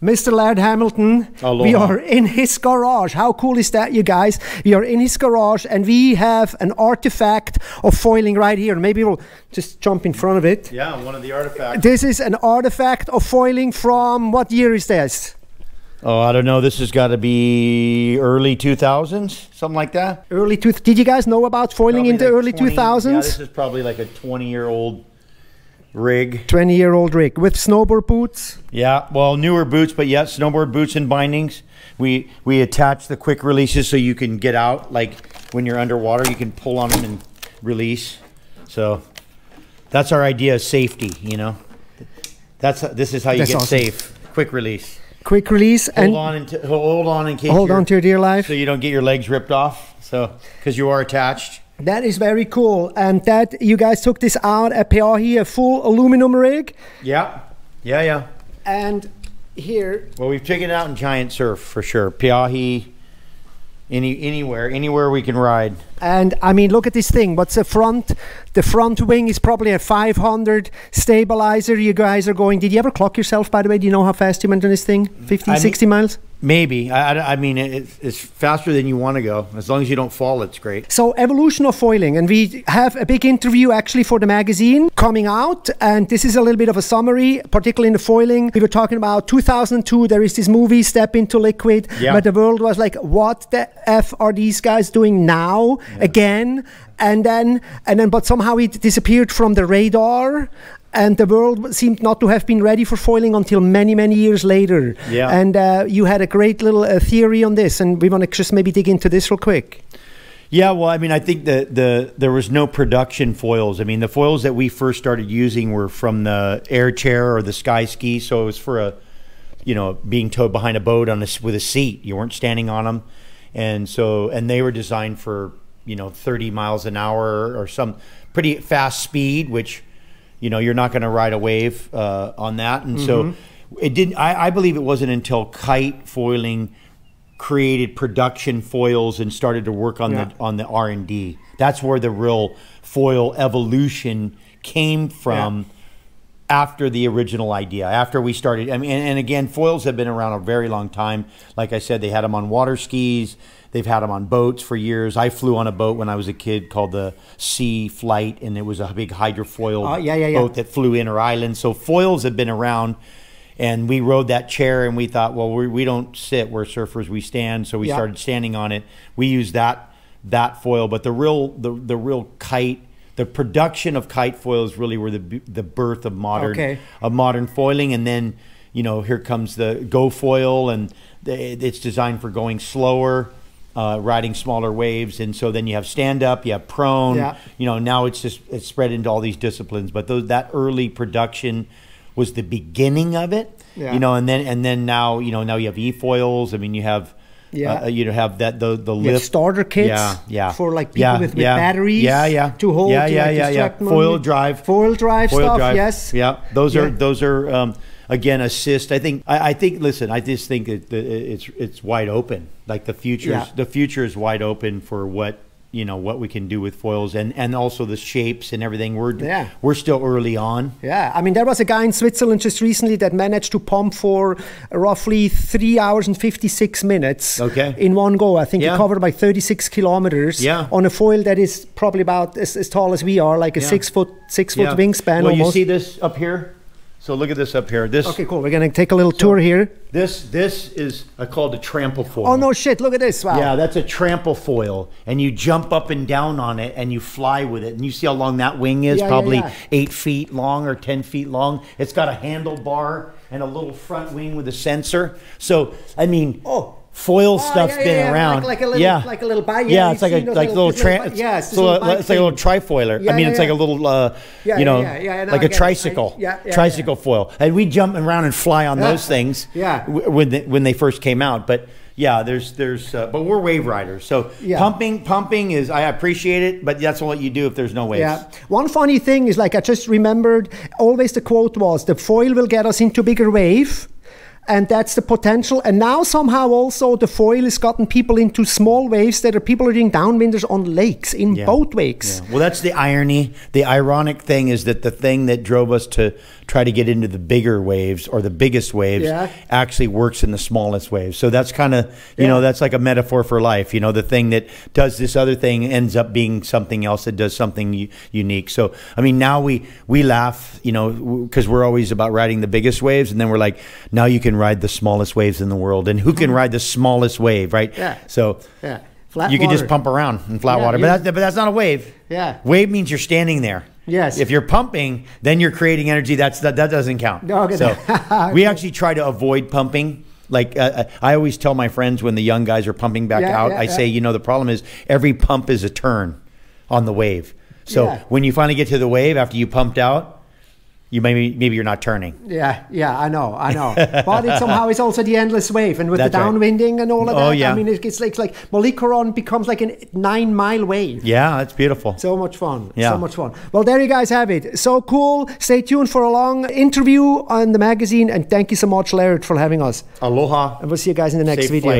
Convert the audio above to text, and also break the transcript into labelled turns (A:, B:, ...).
A: Mr. Laird Hamilton.
B: Aloha.
A: We are in his garage. How cool is that, you guys? We are in his garage and we have an artifact of foiling right here. Maybe we'll just jump in front of it.
B: Yeah, one of the artifacts.
A: This is an artifact of foiling from, what year is this?
B: Oh, I don't know. This has got to be early 2000s, something like that.
A: Early Did you guys know about foiling
B: Probably
A: in the
B: like
A: early
B: 20,
A: 2000s?
B: Yeah, this is probably like a 20-year-old rig.
A: 20-year-old rig with snowboard boots.
B: Yeah, well, newer boots, but yeah, snowboard boots and bindings. We attach the quick releases so you can get out. Like when you're underwater, you can pull on them and release. So that's our idea of safety, you know. This is how you get
A: awesome.
B: safe. Quick release.
A: Quick release.
B: Hold on in case
A: hold on to your dear life.
B: So you don't get your legs ripped off. So because you are attached.
A: That is very cool. And that you guys took this out at Peahi, a full aluminum rig.
B: Yeah. Yeah.
A: And here.
B: Well, we've taken it out in giant surf for sure. Peahi, anywhere we can ride.
A: And I mean, look at this thing. What's the front? The front wing is probably a 500 stabilizer. You guys are going. Did you ever clock yourself, by the way? Do you know how fast you went on this thing? 50, 60 miles?
B: Maybe. I mean, it's faster than you want to go. As long as you don't fall, it's great.
A: So, evolution of foiling. And we have a big interview actually for the magazine coming out. And this is a little bit of a summary, particularly in the foiling. We were talking about 2002. There is this movie, Step into Liquid, where the world was like, what the F are these guys doing now? Again? And then, but somehow it disappeared from the radar. And the world seemed not to have been ready for foiling until many, many years later. Yeah. And you had a great little theory on this, and we want to just maybe dig into this real quick.
B: Yeah, well, I mean, I think there was no production foils. I mean, the foils that we first started using were from the air chair or the sky ski. So it was for being towed behind a boat with a seat. You weren't standing on them, and they were designed for 30 miles an hour or some pretty fast speed, which you're not going to ride a wave on that. And so it didn't, I believe it wasn't until kite foiling created production foils and started to work on the R&D. That's where the real foil evolution came from after the original idea, after we started. I mean, and again, foils have been around a very long time. Like I said, they had them on water skis. They've had them on boats for years. I flew on a boat when I was a kid called the Sea Flight, and it was a big hydrofoil boat that flew inner island. So foils have been around, and we rode that chair, and we thought, well, we don't sit. We're surfers. We stand. So we started standing on it. We used that foil, but the real kite. The production of kite foils really were the birth of modern foiling, and then here comes the Go foil, and it's designed for going slower, riding smaller waves, and so then you have stand up, you have prone. Now it's spread into all these disciplines, but that early production was the beginning of it. And then now now you have e-foils. I mean, you have. Have that the lift
A: starter kits for like people with batteries to hold
B: foil drive
A: stuff. Yes,
B: those are again assist. I think listen, I just think it's wide open. Like the future is wide open for what we can do with foils and also the shapes and everything. We're still early on.
A: I mean, there was a guy in Switzerland just recently that managed to pump for roughly 3 hours and 56 minutes in one go. I think he covered about 36 kilometers on a foil that is probably about as tall as we are, like a 6 foot wingspan.
B: Well,
A: almost.
B: You see this up here? So look at this up here.
A: Okay, cool. We're going to take a little tour here.
B: This is called a trample foil.
A: Oh, no shit. Look at this. Wow.
B: Yeah, that's a trample foil. And you jump up and down on it and you fly with it. And you see how long that wing is? Probably 8 feet long or 10 feet long. It's got a handlebar and a little front wing with a sensor. So, I mean... foil stuff's been around.
A: Like a little bike.
B: Yeah, it's like a little it's like a little trifoiler. I mean, it's like a little like a tricycle foil. And we jump around and fly on those things when they first came out. But there's but we're wave riders. So pumping is, I appreciate it, but that's what you do if there's no waves.
A: One funny thing is, like, I just remembered always the quote was, the foil will get us into bigger wave. and that's the potential. And now somehow also the foil has gotten people into small waves that people are doing downwinders on lakes in boat wakes.
B: Well, that's the irony. The ironic thing is that the thing that drove us to try to get into the bigger waves or the biggest waves actually works in the smallest waves. So that's kind of, you know, that's like a metaphor for life. You know, the thing that does this other thing ends up being something else that does something unique. So, I mean, now we laugh, you know, because we're always about riding the biggest waves. And then we're like, now you can ride the smallest waves in the world. And who can ride the smallest wave, right? So
A: flat
B: you can
A: water.
B: just pump around in flat water. But that's not a wave. Wave means you're standing there.
A: Yes.
B: If you're pumping, then you're creating energy. That doesn't count.
A: Okay.
B: So we actually try to avoid pumping. Like I always tell my friends when the young guys are pumping back out, I say, you know, the problem is every pump is a turn on the wave. So when you finally get to the wave after you pumped out, you maybe you're not turning.
A: Yeah, I know. But it somehow is also the endless wave, and with the downwinding and all of that. I mean, it's like Mollicoron becomes like a 9-mile wave.
B: Yeah, that's beautiful.
A: So much fun. So much fun. Well, there you guys have it. So cool. Stay tuned for a long interview on the magazine, and thank you so much, Laird, for having us.
B: Aloha.
A: And we'll see you guys in the next
B: Safe
A: video.
B: flight.